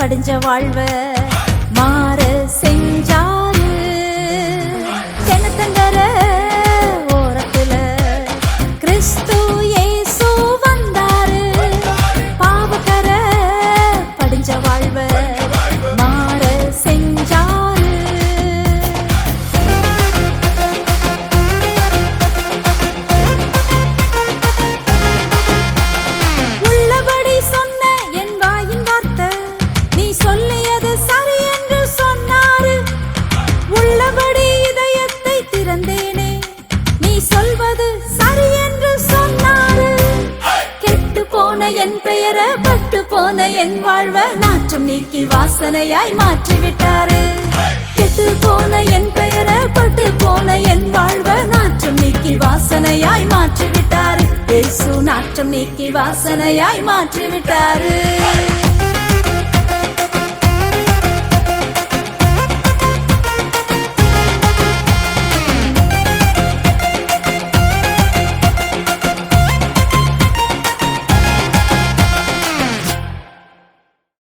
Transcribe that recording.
படிஞ்ச வாழ்வ மாற செஞ்சாரு. கிணத்தங்கர ஓரத்துல கிறிஸ்து இயேசு வந்தாரு. பாவக்கர படிஞ்ச வாழ்வ மாற செஞ்சாரு. உள்ளபடி சொன்ன என் வாயின் வார்த்தை நீ சொல்லியது சரி என்று சொன்னாரு. உள்ளபடி இதயத்தை திறந்தேனே நீ சொல்வது சரி என்று சொன்னாரு. கெட்டு போன என் பெயரை பட்டு போன என் வாழ்வ நாற்றம் நீக்கி வாசனையாய் மாற்றிவிட்டாரு. கெட்டு போன என் பெயரை பட்டு போன என் வாழ்வ நாற்றம் நீக்கி வாசனையாய் மாற்றிவிட்டாரு. இயேசு நாற்றம் நீக்கி வாசனையாய் மாற்றிவிட்டாரு.